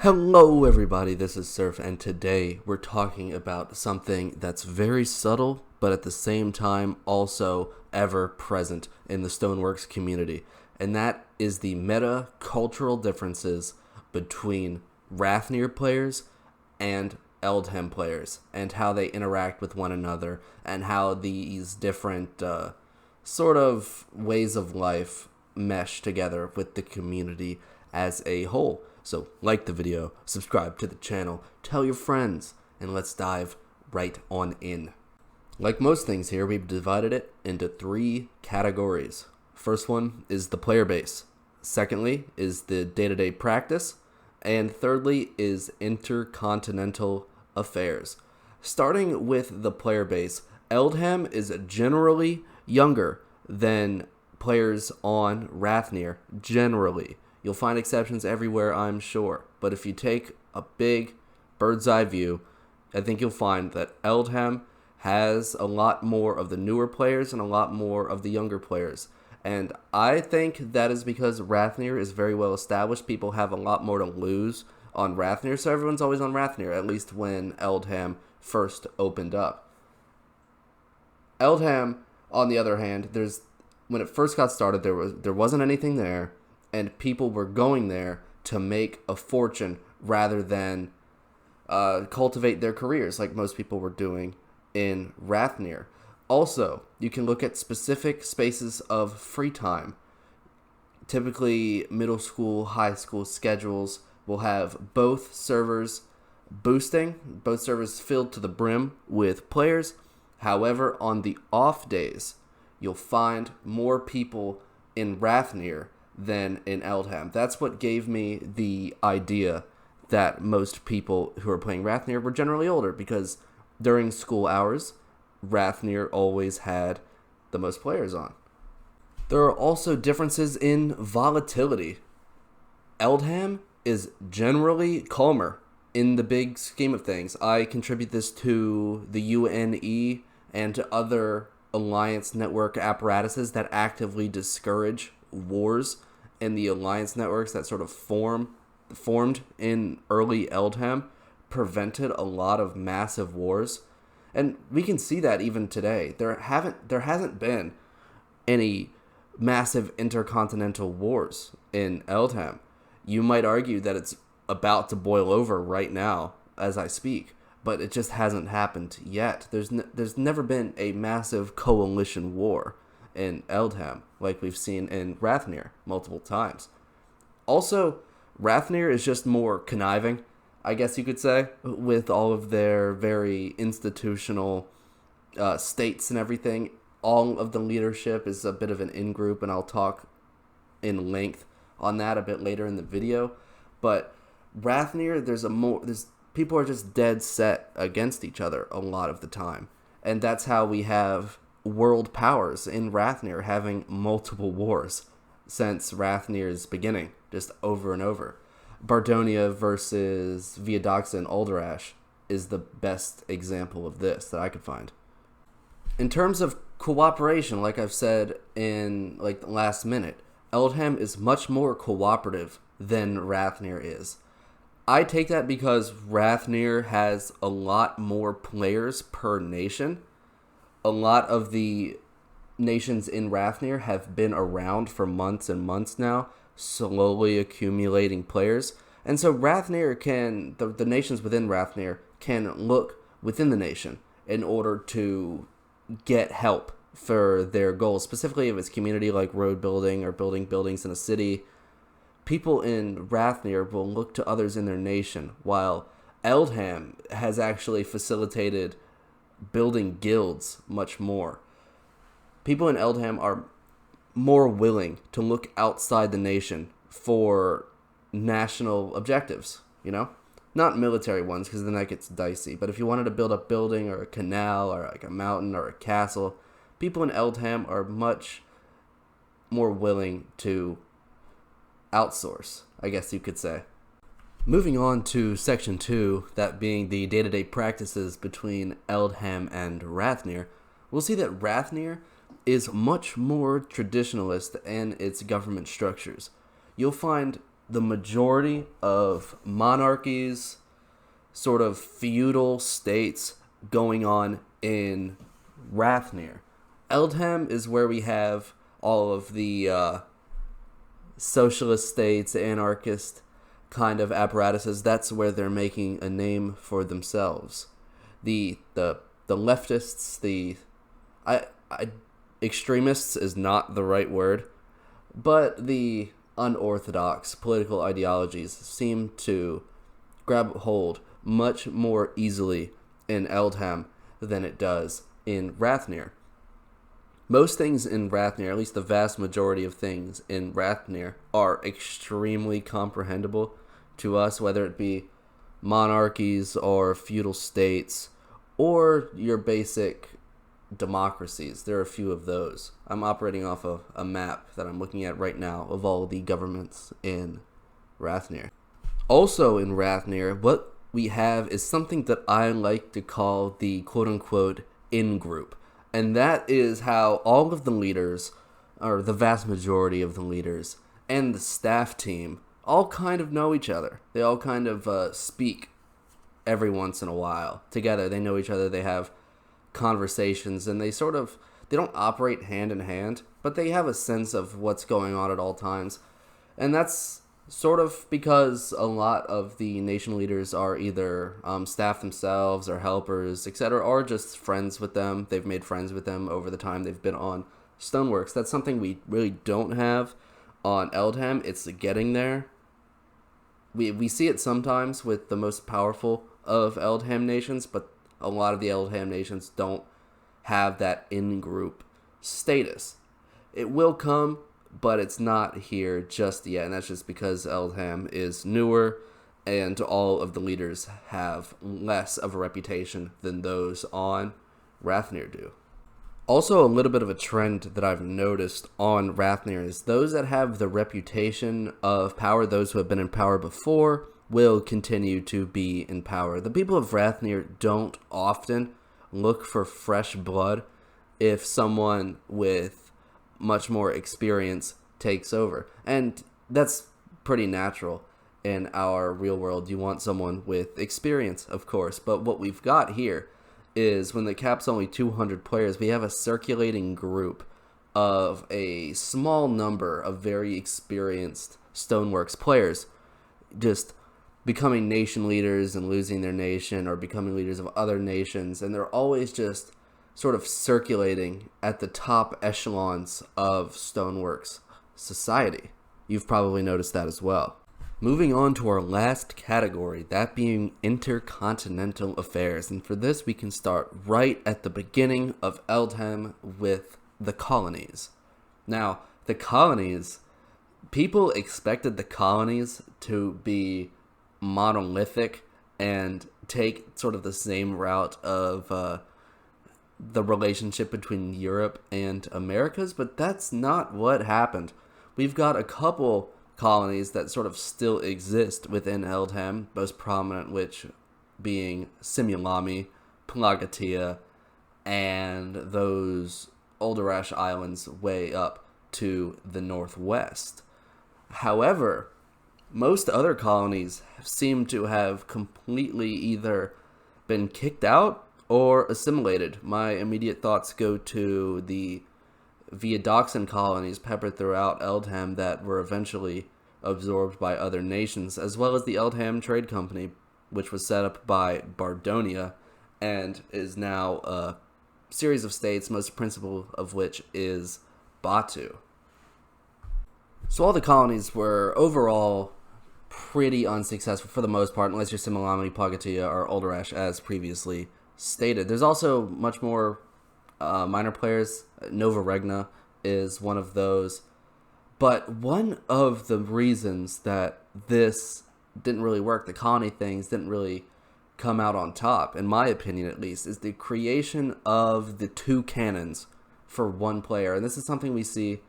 Hello everybody, this is Surf, and today we're talking about something that's very subtle, but at the same time also ever present in the Stoneworks community, and that is the meta-cultural differences between Rathnir players and Eldham players, and how they interact with one another, and how these different sort of ways of life mesh together with the community as a whole. So like the video, subscribe to the channel, tell your friends, and let's dive right on in. Like most things here, we've divided it into three categories. First one is the player base. Secondly is the day-to-day practice. And thirdly is Intercontinental Affairs. Starting with the player base, Eldham is generally younger than players on Rathnir, generally. You'll find exceptions everywhere, I'm sure. But if you take a big bird's eye view, I think you'll find that Eldham has a lot more of the newer players and a lot more of the younger players. And I think that is because Rathnir is very well established. People have a lot more to lose on Rathnir, so everyone's always on Rathnir, at least when Eldham first opened up. Eldham, on the other hand, when it first got started, there wasn't anything there. And people were going there to make a fortune rather than cultivate their careers like most people were doing in Rathnir. Also, you can look at specific spaces of free time. Typically, middle school, high school schedules will have both servers boosting, both servers filled to the brim with players. However, on the off days, you'll find more people in Rathnir than in Eldham. That's what gave me the idea that most people who are playing Rathnir were generally older, because during school hours, Rathnir always had the most players on. There are also differences in volatility. Eldham is generally calmer in the big scheme of things. I contribute this to the UNE and to other alliance network apparatuses that actively discourage wars, and the alliance networks that sort of formed in early Eldham prevented a lot of massive wars. And we can see that even today. There hasn't been any massive intercontinental wars in Eldham. You might argue that it's about to boil over right now as I speak, but it just hasn't happened yet. There's never been a massive coalition war in Eldham like we've seen in Rathnir multiple times. Also, Rathnir is just more conniving, I guess you could say, with all of their very institutional states and everything. All of the leadership is a bit of an in-group, and I'll talk in length on that a bit later in the video. But Rathnir, there's people are just dead set against each other a lot of the time. And that's how we have world powers in Rathnir having multiple wars since Rathnir's beginning, just over and over. Bardonia versus Viadoxa and Alderash is the best example of this that I could find. In terms of cooperation, like I've said in the last minute, Eldham is much more cooperative than Rathnir is. I take that because Rathnir has a lot more players per nation. A lot of the nations in Rathnir have been around for months and months now, slowly accumulating players. And so Rathnir the nations within Rathnir can look within the nation in order to get help for their goals, specifically if it's community like road building or building buildings in a city. People in Rathnir will look to others in their nation, while Eldham has actually facilitated building guilds much more. People in Eldham are more willing to look outside the nation for national objectives, not military ones, because then that gets dicey. But if you wanted to build a building or a canal or like a mountain or a castle, people in Eldham are much more willing to outsource, I guess you could say. Moving on to section 2, that being the day-to-day practices between Eldham and Rathnir, we'll see that Rathnir is much more traditionalist in its government structures. You'll find the majority of monarchies, sort of feudal states going on in Rathnir. Eldham is where we have all of the socialist states, anarchist kind of apparatuses. That's where they're making a name for themselves. The leftists, extremists is not the right word, but the unorthodox political ideologies seem to grab hold much more easily in Eldham than it does in Rathnir. Most things in Rathnir, at least the vast majority of things in Rathnir, are extremely comprehensible to us, whether it be monarchies or feudal states or your basic democracies. There are a few of those. I'm operating off of a map that I'm looking at right now of all the governments in Rathnir. Also in Rathnir, what we have is something that I like to call the quote-unquote in-group. And that is how all of the leaders, or the vast majority of the leaders, and the staff team all kind of know each other. They all kind of speak every once in a while together. They know each other, they have conversations, and they don't operate hand in hand, but they have a sense of what's going on at all times. And that's sort of because a lot of the nation leaders are either staff themselves or helpers, etc., or just friends with them. They've made friends with them over the time they've been on Stoneworks. That's something we really don't have on Eldham. It's getting there. We see it sometimes with the most powerful of Eldham nations, but a lot of the Eldham nations don't have that in-group status. It will come, but it's not here just yet, and that's just because Eldham is newer and all of the leaders have less of a reputation than those on Rathnir do. Also, a little bit of a trend that I've noticed on Rathnir is those that have the reputation of power, those who have been in power before, will continue to be in power. The people of Rathnir don't often look for fresh blood if someone with much more experience takes over. And that's pretty natural in our real world. You want someone with experience, of course. But what we've got here is when the cap's only 200 players, we have a circulating group of a small number of very experienced Stoneworks players just becoming nation leaders and losing their nation, or becoming leaders of other nations. And they're always just sort of circulating at the top echelons of Stoneworks society. You've probably noticed that as well. Moving on to our last category, that being Intercontinental Affairs. And for this, we can start right at the beginning of Eldham with the colonies. Now, the colonies, people expected the colonies to be monolithic and take sort of the same route of the relationship between Europe and Americas, but that's not what happened. We've got a couple colonies that sort of still exist within Eldham, most prominent which being Simulami, Plagatia, and those Olderash Islands way up to the northwest. However, most other colonies seem to have completely either been kicked out or assimilated. My immediate thoughts go to the Viadoxan colonies peppered throughout Eldham that were eventually absorbed by other nations, as well as the Eldham Trade Company, which was set up by Bardonia and is now a series of states, most principal of which is Batu. So all the colonies were overall pretty unsuccessful for the most part, unless you're Similami, Plagatia, or Olderash, as previously stated. There's also much more minor players. Nova Regna is one of those. But one of the reasons that this didn't really work, the colony things didn't really come out on top, in my opinion at least, is the creation of the two cannons for one player. And this is something we see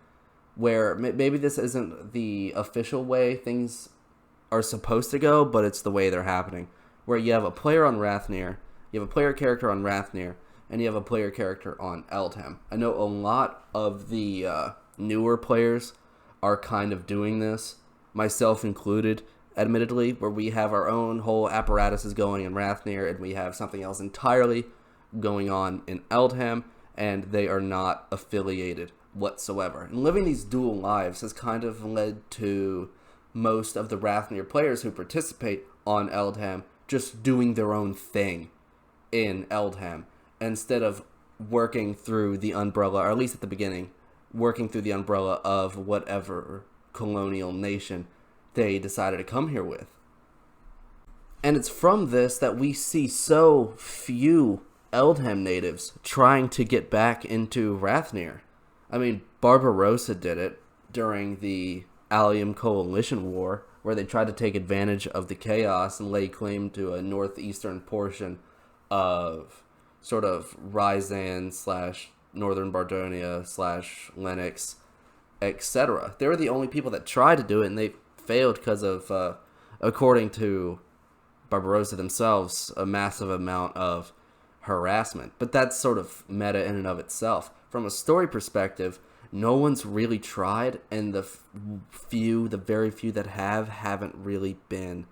where maybe this isn't the official way things are supposed to go, but it's the way they're happening. Where you have a player on Rathnir, you have a player character on Rathnir, and you have a player character on Eldham. I know a lot of the newer players are kind of doing this, myself included, admittedly, where we have our own whole apparatuses going in Rathnir, and we have something else entirely going on in Eldham, and they are not affiliated whatsoever. And living these dual lives has kind of led to most of the Rathnir players who participate on Eldham just doing their own thing in Eldham instead of working through the umbrella, or at least at the beginning, working through the umbrella of whatever colonial nation they decided to come here with. And it's from this that we see so few Eldham natives trying to get back into Rathnir. I mean, Barbarossa did it during the Allium Coalition War, where they tried to take advantage of the chaos and lay claim to a northeastern portion of sort of Ryzan / Northern Bardonia / Lennox, etc. They were the only people that tried to do it, and they failed because of, according to Barbarossa themselves, a massive amount of harassment. But that's sort of meta in and of itself. From a story perspective, no one's really tried, and the very few that haven't really been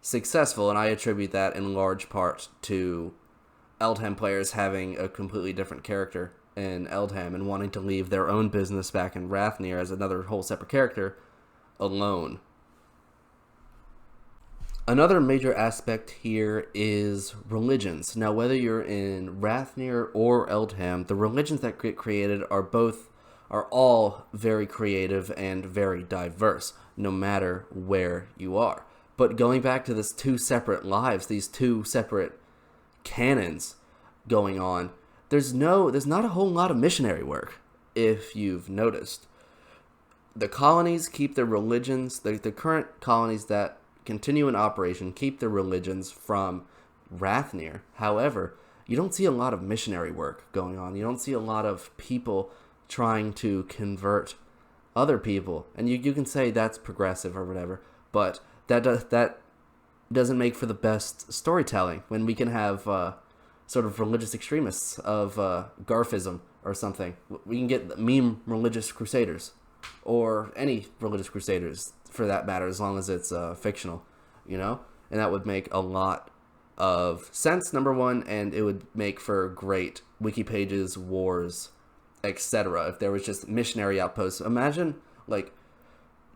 successful, and I attribute that in large part to Eldham players having a completely different character in Eldham and wanting to leave their own business back in Rathnir as another whole separate character alone. Another major aspect here is religions. Now, whether you're in Rathnir or Eldham, the religions that get created are all very creative and very diverse, no matter where you are. But going back to this two separate lives, these two separate canons going on, there's not a whole lot of missionary work, if you've noticed. The colonies keep their religions, the current colonies that continue in operation keep their religions from Rathnir. However, you don't see a lot of missionary work going on. You don't see a lot of people trying to convert other people. And you can say that's progressive or whatever, but that doesn't make for the best storytelling when we can have sort of religious extremists of Garfism or something. We can get meme religious crusaders, or any religious crusaders for that matter, as long as it's fictional, and that would make a lot of sense, number one, and it would make for great wiki pages, wars, etc. if there was just missionary outposts. Imagine like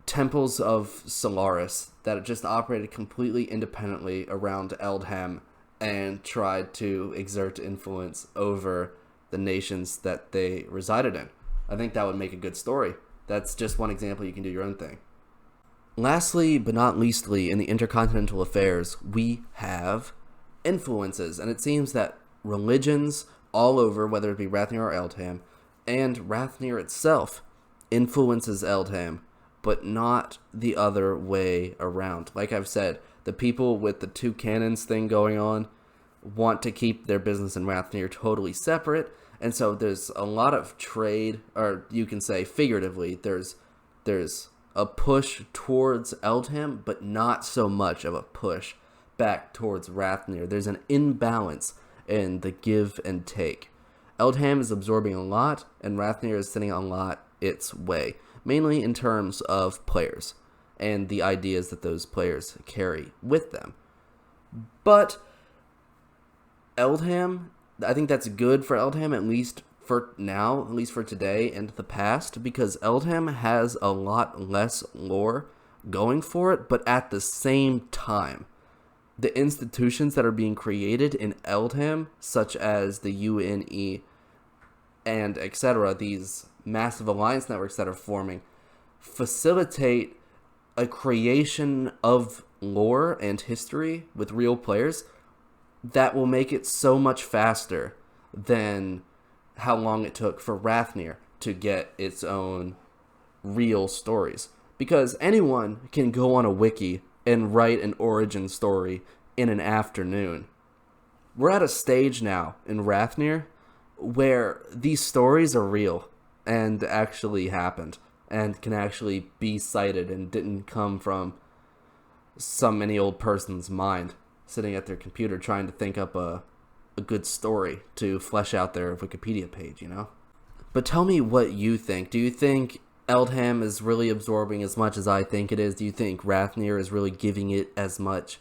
temples of Solaris that just operated completely independently around Eldham and tried to exert influence over the nations that they resided in. I think that would make a good story. That's just one example. You can do your own thing. Lastly, but not leastly, in the Intercontinental Affairs, we have influences, and it seems that religions all over, whether it be Rathnir or Eldham, and Rathnir itself influences Eldham, but not the other way around. Like I've said, the people with the two cannons thing going on want to keep their business in Rathnir totally separate, and so there's a lot of trade, or you can say figuratively, there's a push towards Eldham, but not so much of a push back towards Rathnir. There's an imbalance in the give and take. Eldham is absorbing a lot, and Rathnir is sending a lot its way, mainly in terms of players and the ideas that those players carry with them. But Eldham, I think that's good for Eldham, at least for now, at least for today and the past, because Eldham has a lot less lore going for it, but at the same time, the institutions that are being created in Eldham, such as the UNE and etc., these massive alliance networks that are forming, facilitate a creation of lore and history with real players that will make it so much faster than how long it took for Rathnir to get its own real stories. Because anyone can go on a wiki and write an origin story in an afternoon. We're at a stage now in Rathnir where these stories are real and actually happened and can actually be cited and didn't come from some any old person's mind sitting at their computer trying to think up a good story to flesh out their Wikipedia page, But tell me what you think. Do you think Eldham is really absorbing as much as I think it is? Do you think Rathnir is really giving it as much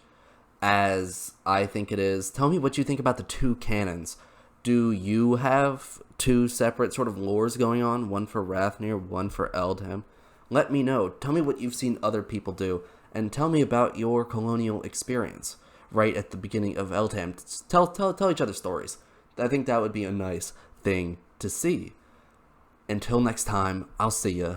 as I think it is? Tell me what you think about the two canons. Do you have two separate sort of lores going on? One for Rathnir, one for Eldham? Let me know. Tell me what you've seen other people do. And tell me about your colonial experience right at the beginning of Eldham. Tell each other stories. I think that would be a nice thing to see. Until next time, I'll see ya.